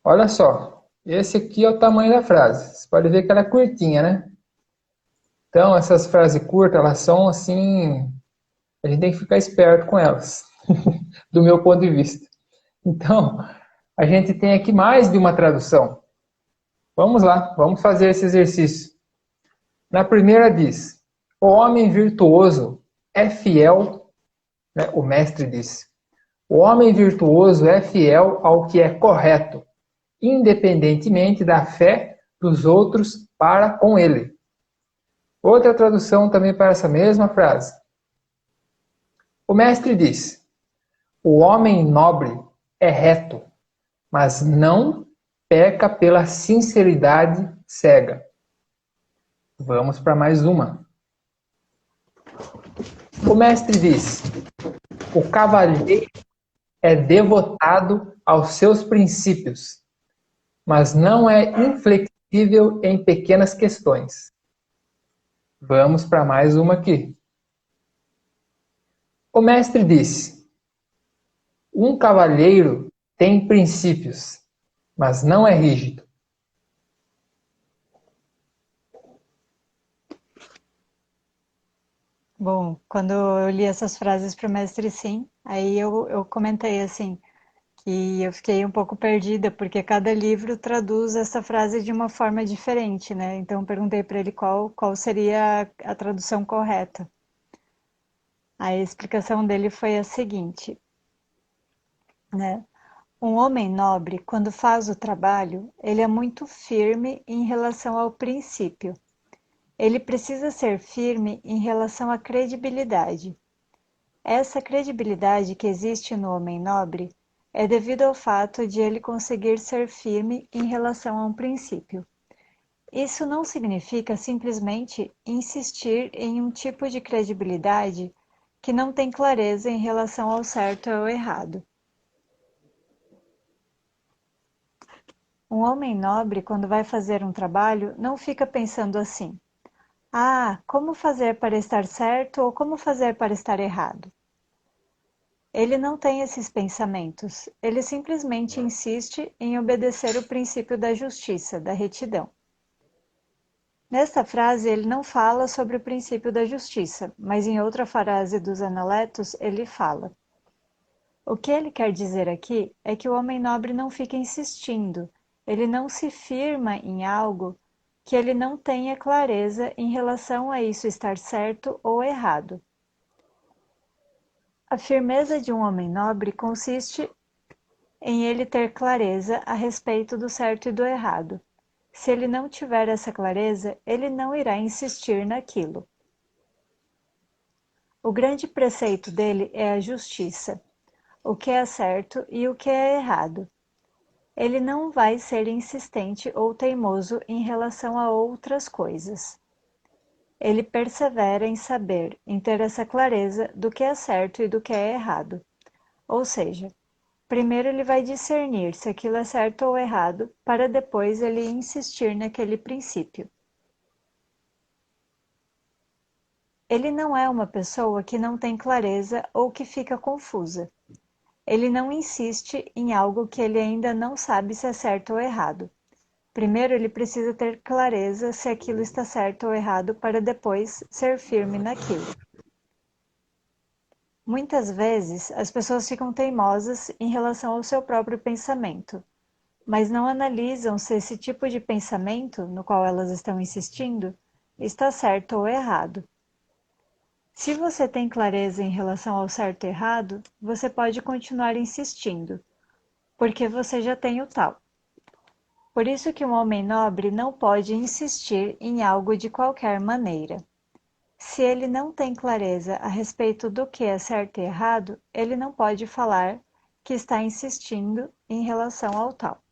Olha só, esse aqui é o tamanho da frase. Você pode ver que ela é curtinha, né? Então, essas frases curtas, elas são assim, a gente tem que ficar esperto com elas, do meu ponto de vista. Então, a gente tem aqui mais de uma tradução. Vamos lá, vamos fazer esse exercício. Na primeira diz: o homem virtuoso é fiel, né? O mestre diz. O homem virtuoso é fiel ao que é correto, independentemente da fé dos outros para com ele. Outra tradução também para essa mesma frase. O mestre diz: o homem nobre é reto, mas não peca pela sinceridade cega. Vamos para mais uma. O mestre diz: o cavalheiro é devotado aos seus princípios, mas não é inflexível em pequenas questões. Vamos para mais uma aqui. O mestre disse: um cavalheiro tem princípios, mas não é rígido. Bom, quando eu li essas frases para o mestre Sim, aí eu comentei assim, que eu fiquei um pouco perdida, porque cada livro traduz essa frase de uma forma diferente, né? Então eu perguntei para ele qual seria a tradução correta. A explicação dele foi a seguinte, né? Um homem nobre, quando faz o trabalho, ele é muito firme em relação ao princípio. Ele precisa ser firme em relação à credibilidade. Essa credibilidade que existe no homem nobre é devido ao fato de ele conseguir ser firme em relação a um princípio. Isso não significa simplesmente insistir em um tipo de credibilidade que não tem clareza em relação ao certo ou ao errado. Um homem nobre, quando vai fazer um trabalho, não fica pensando assim: ah, como fazer para estar certo ou como fazer para estar errado? Ele não tem esses pensamentos, ele simplesmente insiste em obedecer o princípio da justiça, da retidão. Nesta frase, ele não fala sobre o princípio da justiça, mas em outra frase dos Analetos, ele fala. O que ele quer dizer aqui é que o homem nobre não fica insistindo, ele não se firma em algo que ele não tenha clareza em relação a isso estar certo ou errado. A firmeza de um homem nobre consiste em ele ter clareza a respeito do certo e do errado. Se ele não tiver essa clareza, ele não irá insistir naquilo. O grande preceito dele é a justiça, o que é certo e o que é errado. Ele não vai ser insistente ou teimoso em relação a outras coisas. Ele persevera em saber, em ter essa clareza do que é certo e do que é errado. Ou seja, primeiro ele vai discernir se aquilo é certo ou errado, para depois ele insistir naquele princípio. Ele não é uma pessoa que não tem clareza ou que fica confusa. Ele não insiste em algo que ele ainda não sabe se é certo ou errado. Primeiro ele precisa ter clareza se aquilo está certo ou errado para depois ser firme naquilo. Muitas vezes as pessoas ficam teimosas em relação ao seu próprio pensamento, mas não analisam se esse tipo de pensamento, no qual elas estão insistindo, está certo ou errado. Se você tem clareza em relação ao certo e errado, você pode continuar insistindo, porque você já tem o tal. Por isso que um homem nobre não pode insistir em algo de qualquer maneira. Se ele não tem clareza a respeito do que é certo e errado, ele não pode falar que está insistindo em relação ao tal.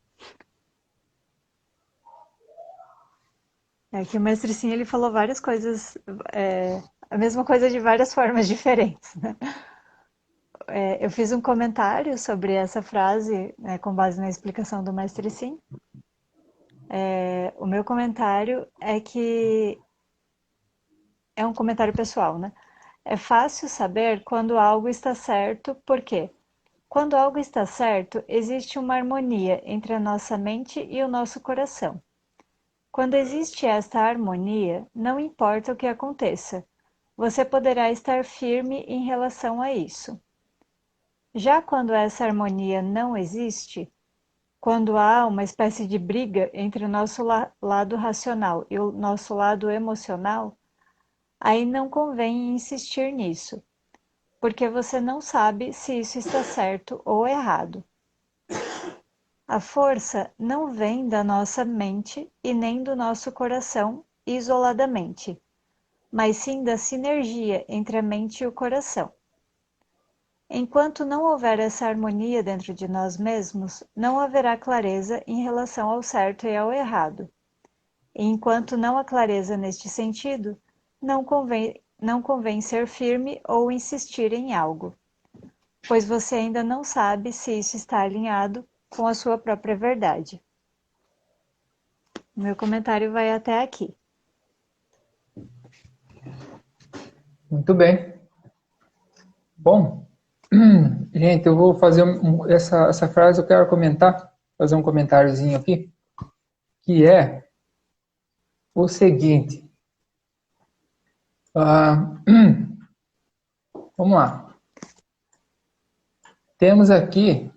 É que o mestre Sim, ele falou várias coisas, a mesma coisa de várias formas diferentes, né? Eu fiz um comentário sobre essa frase, né, com base na explicação do mestre Sim. O meu comentário é que é um comentário pessoal, né? É fácil saber quando algo está certo, por quê? Quando algo está certo, existe uma harmonia entre a nossa mente e o nosso coração. Quando existe esta harmonia, não importa o que aconteça, você poderá estar firme em relação a isso. Já quando essa harmonia não existe, quando há uma espécie de briga entre o nosso lado racional e o nosso lado emocional, aí não convém insistir nisso, porque você não sabe se isso está certo ou errado. A força não vem da nossa mente e nem do nosso coração isoladamente, mas sim da sinergia entre a mente e o coração. Enquanto não houver essa harmonia dentro de nós mesmos, não haverá clareza em relação ao certo e ao errado. E enquanto não há clareza neste sentido, não convém ser firme ou insistir em algo, pois você ainda não sabe se isso está alinhado com a sua própria verdade. Meu comentário vai até aqui. Muito bem. Bom, gente, eu vou fazer essa frase, eu quero comentar, fazer um comentáriozinho aqui, que é o seguinte. Vamos lá. Temos aqui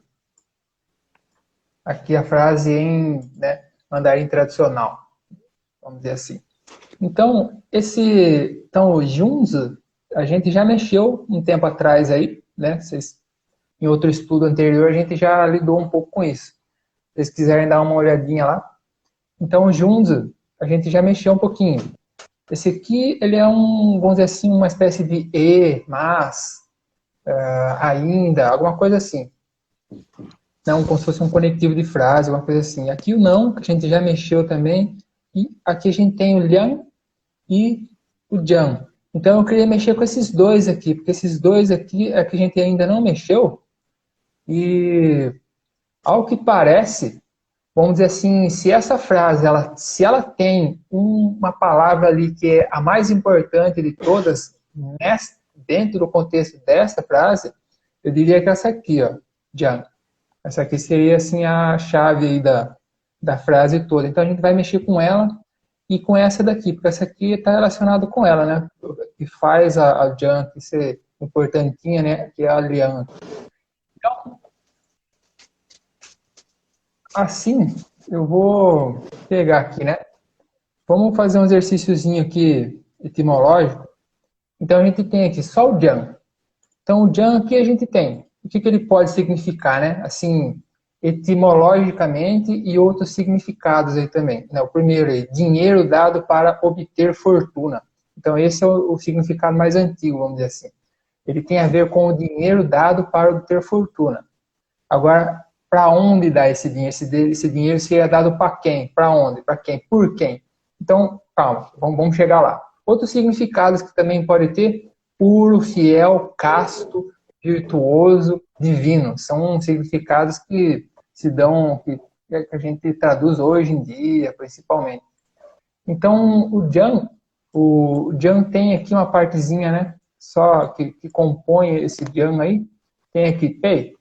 a frase em, né, mandarim tradicional, vamos dizer assim. Então, o Junzi, a gente já mexeu um tempo atrás aí, né? Em outro estudo anterior, a gente já lidou um pouco com isso. Se vocês quiserem dar uma olhadinha lá. Então, o Junzi, a gente já mexeu um pouquinho. Esse aqui, ele é vamos dizer assim, uma espécie de mas, ainda, alguma coisa assim. Não, como se fosse um conectivo de frase, alguma coisa assim. Aqui o não, que a gente já mexeu também. E aqui a gente tem o liang e o jiang. Então eu queria mexer com esses dois aqui, porque esses dois aqui é que a gente ainda não mexeu. E ao que parece, vamos dizer assim, se essa frase, se ela tem uma palavra ali que é a mais importante de todas, dentro do contexto dessa frase, eu diria que essa aqui, ó, jiang. Essa aqui seria assim a chave aí da frase toda. Então a gente vai mexer com ela e com essa daqui, porque essa aqui está relacionada com ela, né? Que faz a Jiang ser importantinha, né? Que é a Liang. Então, assim, eu vou pegar aqui, né? Vamos fazer um exercíciozinho aqui etimológico. Então a gente tem aqui só o Jiang. Então o Jiang aqui a gente tem. O que ele pode significar, né? Assim, etimologicamente e outros significados aí também. O primeiro aí, dinheiro dado para obter fortuna. Então esse é o significado mais antigo, vamos dizer assim. Ele tem a ver com o dinheiro dado para obter fortuna. Agora, para onde dá esse dinheiro? Esse dinheiro seria dado para quem? Para onde? Para quem? Por quem? Então, calma, vamos chegar lá. Outros significados que também pode ter, puro, fiel, casto, virtuoso, divino. São significados que se dão, que a gente traduz hoje em dia, principalmente. Então, o Jiang tem aqui uma partezinha, né? Só que compõe esse Jiang aí. Tem aqui Pei.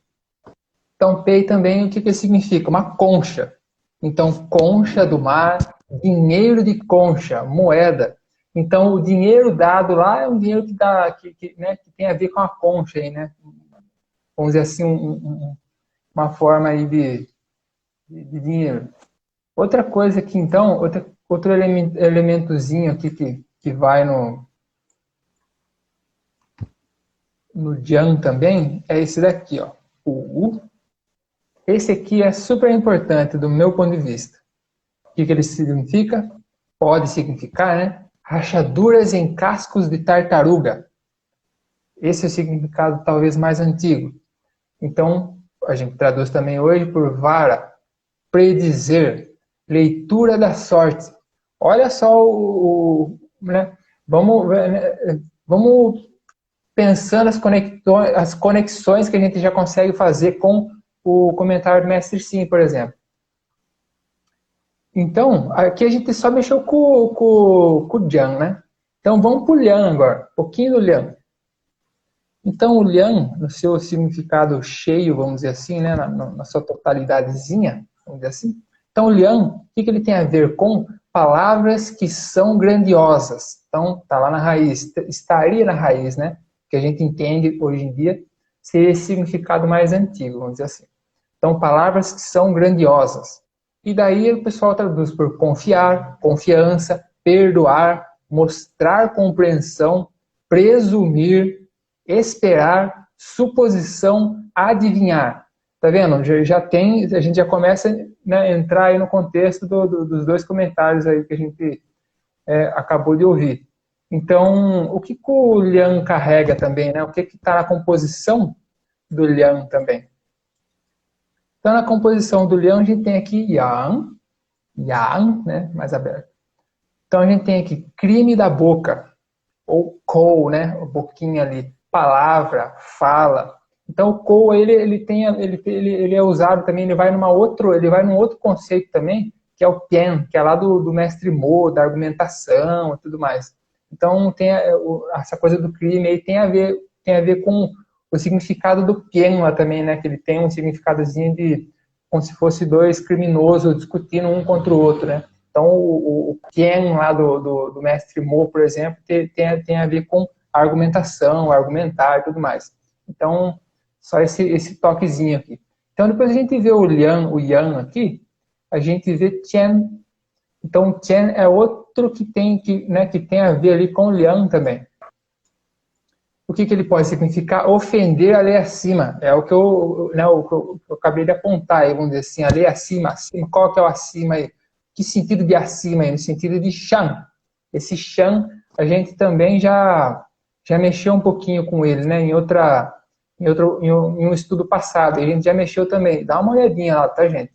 Então, Pei também, o que significa? Uma concha. Então, concha do mar, dinheiro de concha, moeda. Então, o dinheiro dado lá é um dinheiro né, que tem a ver com a concha aí, né? Vamos dizer assim, uma forma aí de dinheiro. Outra coisa aqui, então, outro elementozinho aqui que vai no Jiang também, é esse daqui, ó, o U. Esse aqui é super importante do meu ponto de vista. O que ele significa? Pode significar, né? Rachaduras em cascos de tartaruga. Esse é o significado talvez mais antigo. Então, a gente traduz também hoje por vara, predizer, leitura da sorte. Olha só né? Vamos pensando as conexões que a gente já consegue fazer com o comentário do Mestre Sim, por exemplo. Então, aqui a gente só mexeu com o Jiang, né? Então vamos para o Liang agora, um pouquinho do Liang. Então, o Liang, no seu significado cheio, vamos dizer assim, né, na sua totalidadezinha, vamos dizer assim. Então, o Liang, o que ele tem a ver com palavras que são grandiosas? Então, está lá na raiz, estaria na raiz, né? Que a gente entende hoje em dia ser esse significado mais antigo, vamos dizer assim. Então, palavras que são grandiosas. E daí o pessoal traduz por confiar, confiança, perdoar, mostrar compreensão, presumir, esperar, suposição, adivinhar. Tá vendo? Já tem, a gente já começa, né, a entrar aí no contexto dos dois comentários aí que a gente acabou de ouvir. Então, o que o Liang carrega também, né? O que está na composição do Liang também? Então, na composição do Liang, a gente tem aqui Yang, né? Mais aberto. Então, a gente tem aqui crime da boca, ou kou, né? A boquinha ali. Palavra, fala. Então o kou ele é usado também, ele vai num outro conceito também, que é o pian, que é lá do mestre Mo, da argumentação e tudo mais. Então tem essa coisa do crime aí tem a ver com o significado do pian lá também, né? Que ele tem um significadozinho de como se fosse dois criminosos discutindo um contra o outro, né? Então o pian lá do mestre Mo, por exemplo, tem a ver com argumentação, argumentar e tudo mais. Então, só esse toquezinho aqui. Então, depois a gente vê o Yang aqui, a gente vê Chen. Então, Chen é outro que tem a ver ali com o Liang também. O que ele pode significar? Ofender a lei acima. É o que eu acabei de apontar aí, vamos dizer assim, a lei acima. Qual que é o acima aí? Que sentido de acima aí? No sentido de Shan. Esse Shan, a gente também já mexeu um pouquinho com ele, né? Em um estudo passado, a gente já mexeu também. Dá uma olhadinha lá, tá, gente?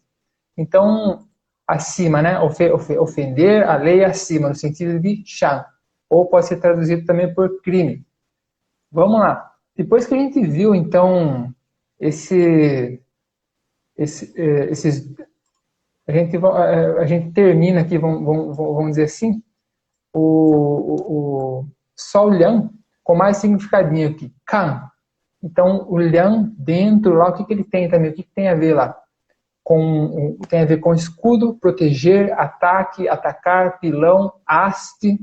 Então, acima, né? Ofender a lei acima, no sentido de Shan. Ou pode ser traduzido também por crime. Vamos lá. Depois que a gente viu, então, esses... A gente termina aqui, vamos dizer assim, o Sol Liang, com mais significadinho aqui, Kan. Então, o Liang dentro lá, o que ele tem também? O que tem a ver lá? Tem a ver com escudo, proteger, ataque, atacar, pilão, haste,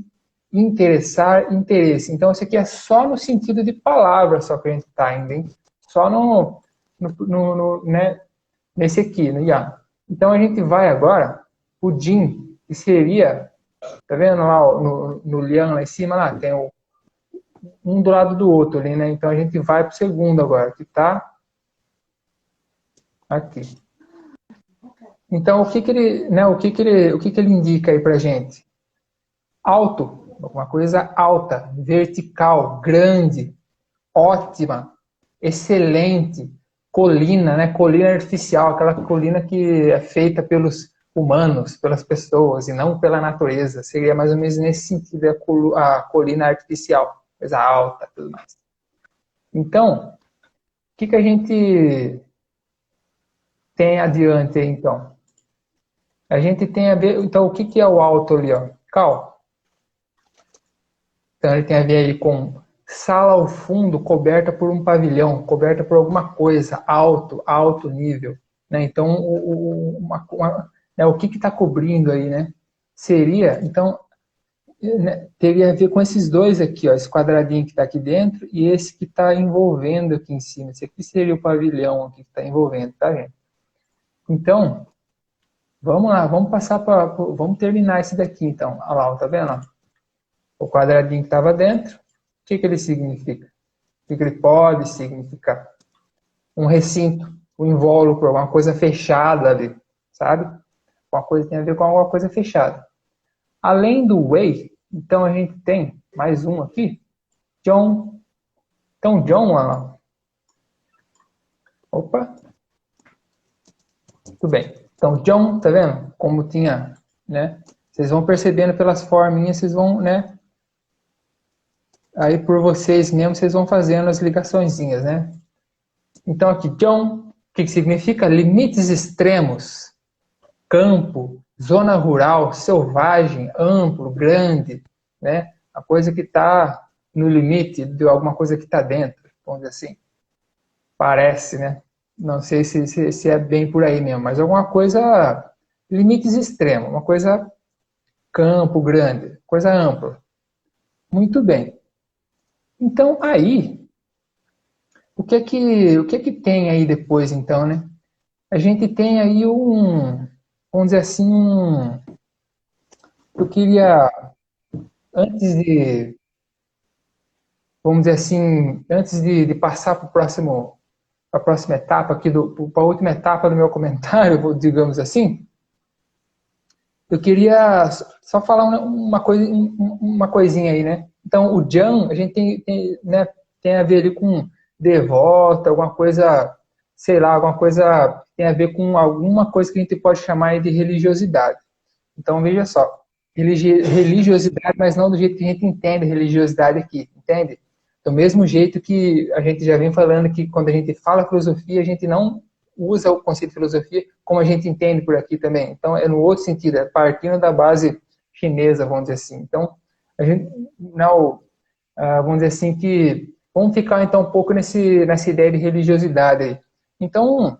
interessar, interesse. Então, isso aqui é só no sentido de palavra só que a gente está ainda, hein? Só né, nesse aqui, no Yang. Então, a gente vai agora, o Jin, que seria, tá vendo lá no Liang lá em cima, lá tem um do lado do outro ali, né? Então, a gente vai para o segundo agora, que está aqui. Então, o que ele indica aí pra gente? Alto, uma coisa alta, vertical, grande, ótima, excelente, colina, né? Colina artificial, aquela colina que é feita pelos humanos, pelas pessoas, e não pela natureza. Seria mais ou menos nesse sentido a colina artificial, coisa alta, tudo mais. Então, o que a gente tem adiante aí, então? A gente tem a ver, então, o que é o alto ali, ó? Cal. Então, ele tem a ver aí com sala ao fundo coberta por um pavilhão, coberta por alguma coisa, alto nível, né? Então, o que está cobrindo aí, né? Seria, então, né, teria a ver com esses dois aqui, ó, esse quadradinho que está aqui dentro e esse que está envolvendo aqui em cima. Esse aqui seria o pavilhão aqui que está envolvendo, tá, gente? Então, vamos lá, vamos terminar esse daqui, então. Olha lá, tá vendo? O quadradinho que estava dentro, o que ele significa? O que ele pode significar? Um recinto, um invólucro, uma coisa fechada ali, sabe? Uma coisa tem a ver com alguma coisa fechada. Além do Wei, então a gente tem mais um aqui, John. Então, John, olha lá. Opa. Tudo bem. Então, John, tá vendo? Como tinha, né? Vocês vão percebendo pelas forminhas, vocês vão, né? Aí por vocês mesmos, vocês vão fazendo as ligaçõezinhas, né? Então aqui, John, o que significa? Limites extremos. Campo, zona rural, selvagem, amplo, grande, né? A coisa que está no limite de alguma coisa que está dentro. vamos dizer assim. Parece, né? Não sei se é bem por aí mesmo, mas alguma coisa, limites extremos, uma coisa campo grande, coisa ampla. Muito bem. Então, aí, o que é que tem aí depois, então, né? A gente tem aí vamos dizer assim, eu queria, antes de, vamos dizer assim, antes de passar para a próxima etapa aqui, para a última etapa do meu comentário, digamos assim, eu queria só falar uma coisinha aí, né? Então, o Jan, a gente né, tem a ver ali com devota, alguma coisa, sei lá, alguma coisa que tem a ver com alguma coisa que a gente pode chamar aí de religiosidade. Então, veja só, religiosidade, mas não do jeito que a gente entende religiosidade aqui, entende? Do mesmo jeito que a gente já vem falando que quando a gente fala filosofia, a gente não usa o conceito de filosofia como a gente entende por aqui também. Então, é no outro sentido, é partindo da base chinesa, vamos dizer assim. Então, a gente não, vamos dizer assim que vamos ficar então um pouco nessa ideia de religiosidade aí. Então,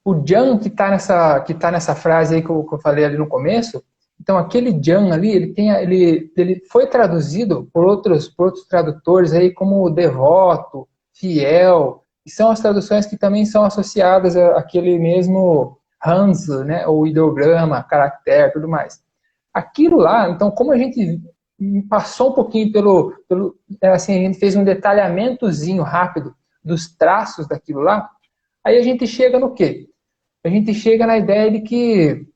o Jan que tá nessa frase aí que eu falei ali no começo, então aquele Jan ali, ele foi traduzido por outros tradutores aí como devoto, fiel, e são as traduções que também são associadas àquele mesmo Hans, né, ou ideograma, caractere, tudo mais. Aquilo lá, então, como a gente passou um pouquinho assim, a gente fez um detalhamentozinho rápido dos traços daquilo lá, aí a gente chega no quê? A gente chega na ideia de que,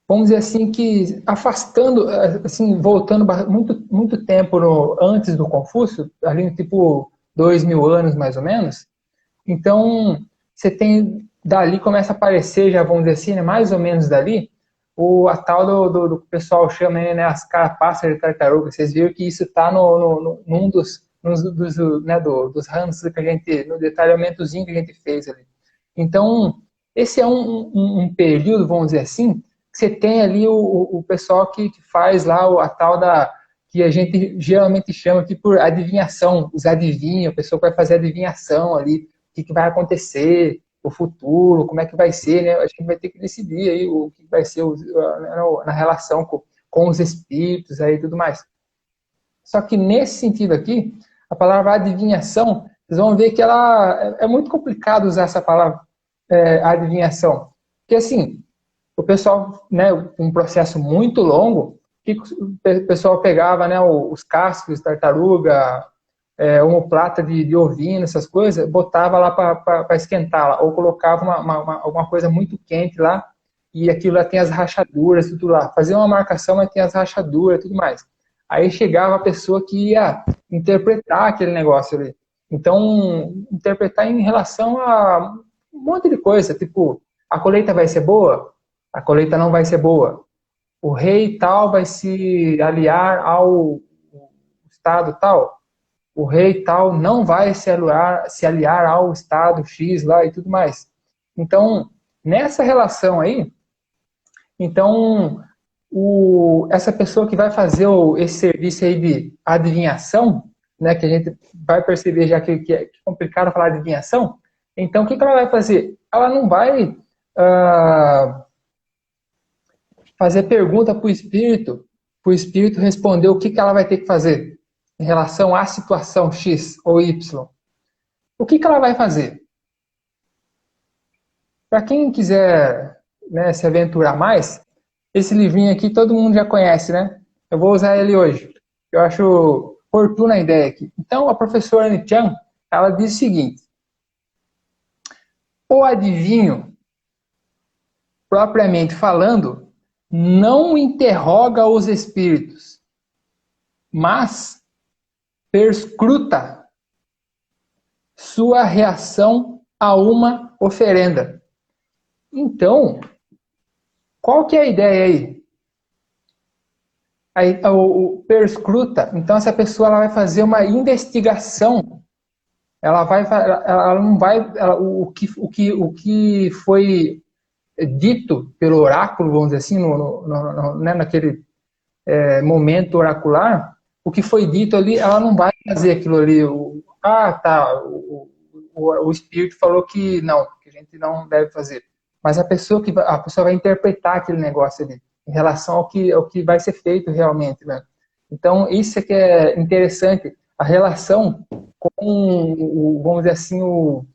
vamos dizer assim, que afastando, assim, voltando muito, muito tempo antes do Confúcio, ali tipo 2000 anos mais ou menos, então você tem, dali começa a aparecer, já vamos dizer assim, né, mais ou menos dali, a tal do que o pessoal chama, né, as carapaças de tartaruga. Vocês viram que isso está num dos Hans que a gente, no detalhamentozinho que a gente fez ali. Então, esse é um período, vamos dizer assim, que você tem ali o pessoal que faz lá a tal que a gente geralmente chama aqui por adivinhação, os adivinhos, a pessoa vai fazer adivinhação ali, o que vai acontecer, o futuro, como é que vai ser, né? A gente vai ter que decidir aí o que vai ser na relação com os espíritos aí e tudo mais. Só que nesse sentido aqui, a palavra adivinhação, vocês vão ver que ela é muito complicado usar essa palavra adivinhação. Porque assim, o pessoal, né, um processo muito longo, que o pessoal pegava, né, os cascos de tartaruga, omoplata de ovino, essas coisas, botava lá para esquentar, ou colocava alguma coisa muito quente lá, e aquilo lá tem as rachaduras, tudo lá. Fazia uma marcação, mas tem as rachaduras e tudo mais. Aí chegava a pessoa que ia interpretar aquele negócio ali. Então, interpretar em relação a um monte de coisa, tipo, a colheita vai ser boa? A colheita não vai ser boa. O rei tal vai se aliar ao estado tal. O rei tal não vai se aliar ao estado X lá e tudo mais. Então, nessa relação aí, então, essa pessoa que vai fazer esse serviço aí de adivinhação, né, que a gente vai perceber já que é complicado falar de adivinhação, então o que ela vai fazer? Ela não vai fazer pergunta para o espírito responder o que ela vai ter que fazer em relação à situação X ou Y. O que ela vai fazer? Para quem quiser, né, se aventurar mais, esse livrinho aqui todo mundo já conhece, né? Eu vou usar ele hoje. Eu acho oportuna a ideia aqui. Então, a professora Anne Chan, ela diz o seguinte: o adivinho, propriamente falando, não interroga os espíritos, mas perscruta sua reação a uma oferenda. Então, qual que é a ideia aí? Aí, o perscruta, então essa pessoa ela vai fazer uma investigação. Ela não vai, o que foi dito pelo oráculo, vamos dizer assim, né, naquele momento oracular, o que foi dito ali, ela não vai fazer aquilo ali. O espírito falou que não, que a gente não deve fazer. Mas a pessoa vai interpretar aquele negócio ali, em relação ao que vai ser feito realmente, né? Então, isso é que é interessante, a relação com, vamos dizer assim, o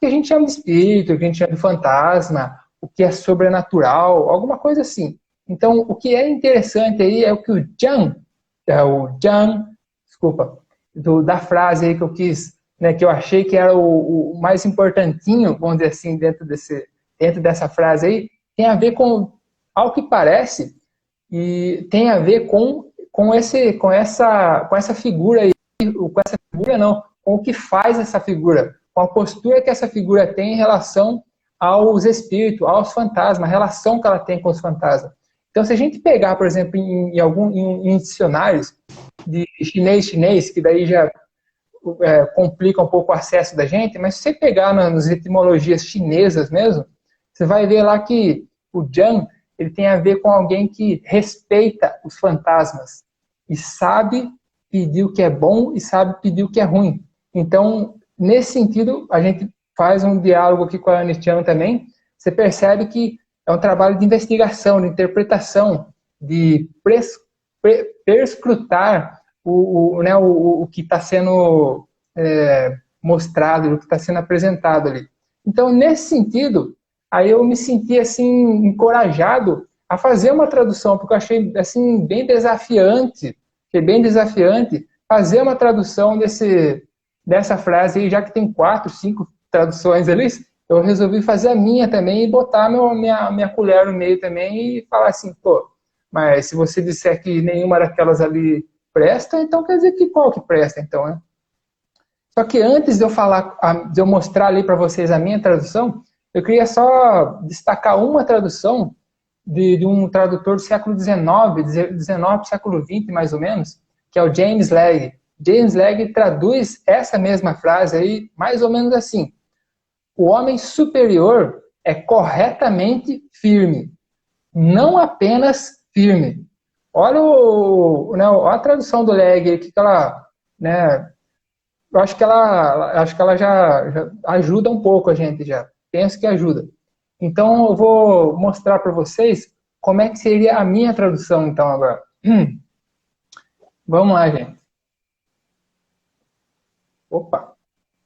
que a gente chama de espírito, o que a gente chama de fantasma, o que é sobrenatural, alguma coisa assim. Então, o que é interessante aí é o que desculpa, da frase aí que eu quis, né, que eu achei que era o mais importantinho, vamos dizer assim, dentro dessa frase aí, tem a ver com, ao que parece, e tem a ver com essa figura aí, com essa figura não, com o que faz essa figura, com a postura que essa figura tem em relação aos espíritos, aos fantasmas, a relação que ela tem com os fantasmas. Então, se a gente pegar, por exemplo, em dicionários de chinês, que daí já complica um pouco o acesso da gente, mas se você pegar nas etimologias chinesas mesmo, você vai ver lá que o Jian, ele tem a ver com alguém que respeita os fantasmas e sabe pedir o que é bom e sabe pedir o que é ruim. Então, nesse sentido, a gente faz um diálogo aqui com a Anistiano também, você percebe que é um trabalho de investigação, de interpretação, de perscrutar o que está sendo mostrado, o que está sendo apresentado ali. Então, nesse sentido, aí eu me senti assim encorajado a fazer uma tradução, porque eu achei assim bem desafiante fazer uma tradução dessa frase aí, já que tem 4, 5 traduções ali, eu resolvi fazer a minha também e botar minha colher no meio também e falar assim, pô, mas se você disser que nenhuma daquelas ali presta, então quer dizer que qual que presta, então, né? Só que antes de eu falar, de eu mostrar ali para vocês a minha tradução, eu queria só destacar uma tradução de um tradutor do século XIX, século XX, mais ou menos, que é o James Legge. James Legge traduz essa mesma frase aí, mais ou menos assim: o homem superior é corretamente firme, não apenas firme. Olha, a tradução do Legge, que ela, né, eu acho que ela já ajuda um pouco a gente já. Penso que ajuda. Então eu vou mostrar para vocês como é que seria a minha tradução então agora. Vamos lá, gente. Opa,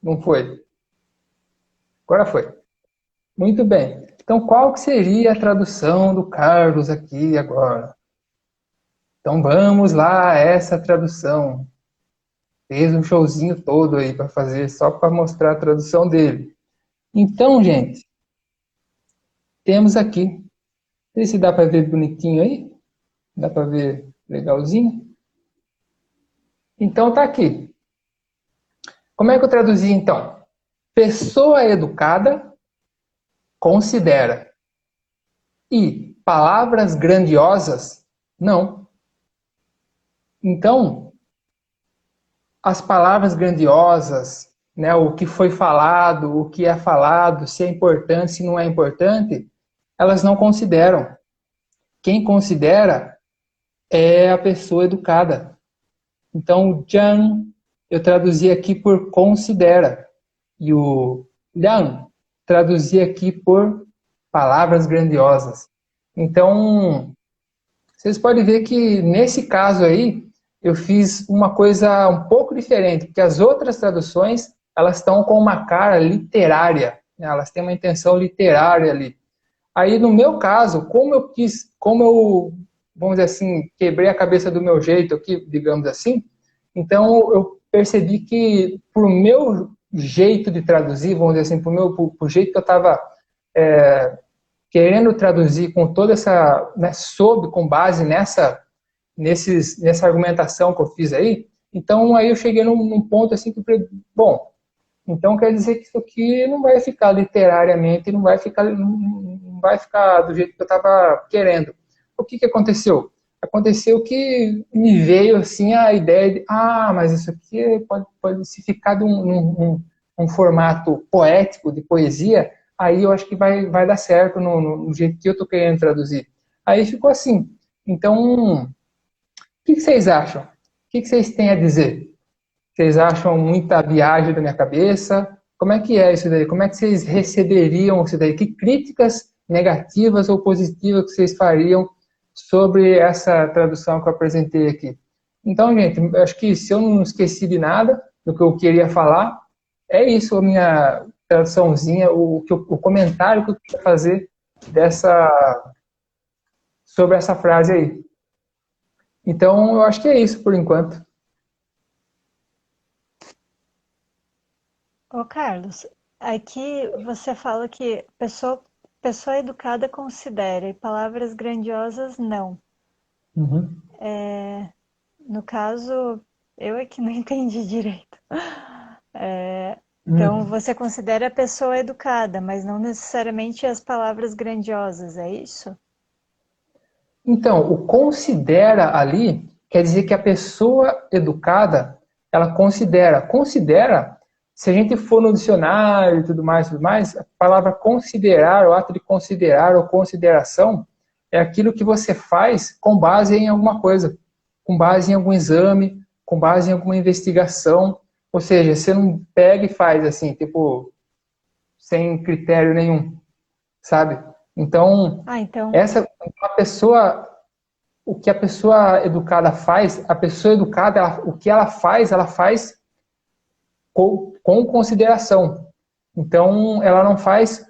não foi. Agora foi. Muito bem. Então qual que seria a tradução do Carlos aqui agora? Então vamos lá, essa tradução. Fez um showzinho todo aí para fazer, só para mostrar a tradução dele. Então, gente, temos aqui. Não sei se dá para ver bonitinho aí. Dá para ver legalzinho. Então tá aqui. Como é que eu traduzi então? Pessoa educada considera. E palavras grandiosas, não. Então, as palavras grandiosas, né, o que foi falado, o que é falado, se é importante, se não é importante, elas não consideram. Quem considera é a pessoa educada. Então, Jan, eu traduzi aqui por considera. E o Liang, traduzi aqui por palavras grandiosas. Então, vocês podem ver que nesse caso aí, eu fiz uma coisa um pouco diferente, porque as outras traduções, elas estão com uma cara literária, né? Elas têm uma intenção literária ali. Aí, no meu caso, como eu, vamos dizer assim, quebrei a cabeça do meu jeito aqui, digamos assim, então eu percebi que, pro meu jeito de traduzir, vamos dizer assim, pro jeito que eu estava querendo traduzir com toda essa, né, com base nessa argumentação que eu fiz aí, então aí eu cheguei num ponto assim que eu falei, bom, então quer dizer que isso aqui não vai ficar literariamente, não vai ficar do jeito que eu estava querendo. O que aconteceu? Aconteceu que me veio assim a ideia de, mas isso aqui pode se ficar de um formato poético, de poesia, aí eu acho que vai dar certo no jeito que eu estou querendo traduzir. Aí ficou assim. Então, o que vocês acham? que vocês têm a dizer? Vocês acham muita viagem da minha cabeça? Como é que é isso daí? Como é que vocês receberiam isso daí? Que críticas negativas ou positivas que vocês fariam sobre essa tradução que eu apresentei aqui? Então, gente, eu acho que se eu não esqueci de nada do que eu queria falar, é isso a minha traduçãozinha, o comentário que eu queria fazer sobre essa frase aí. Então, eu acho que é isso por enquanto. Ô, Carlos, aqui você fala que pessoa educada considera e palavras grandiosas não. Uhum. No caso, eu é que não entendi direito. Então, Uhum. você considera a pessoa educada, mas não necessariamente as palavras grandiosas, é isso? Então, o considera ali quer dizer que a pessoa educada, ela considera, se a gente for no dicionário e tudo mais, a palavra considerar, o ato de considerar ou consideração, é aquilo que você faz com base em alguma coisa, com base em algum exame, com base em alguma investigação, ou seja, você não pega e faz assim, tipo, sem critério nenhum, sabe? Então, Ah, então, essa a pessoa, o que a pessoa educada faz, a pessoa educada, o que ela faz com consideração. Então, ela não faz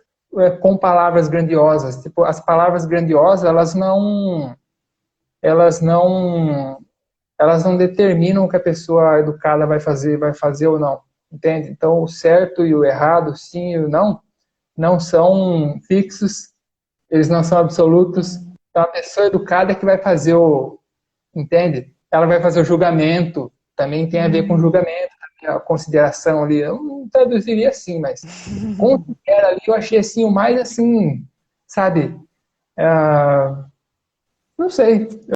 com palavras grandiosas. Tipo, as palavras grandiosas, elas não, elas não determinam o que a pessoa educada vai fazer ou não. Entende? Então, o certo e o errado, o sim e o não são fixos, eles não são absolutos. Então, a pessoa educada é que vai fazer entende? Ela vai fazer o julgamento, também tem a ver com julgamento, a consideração ali. Eu não traduziria assim, mas considera ali, eu achei assim, o mais assim, sabe? Ah, não sei.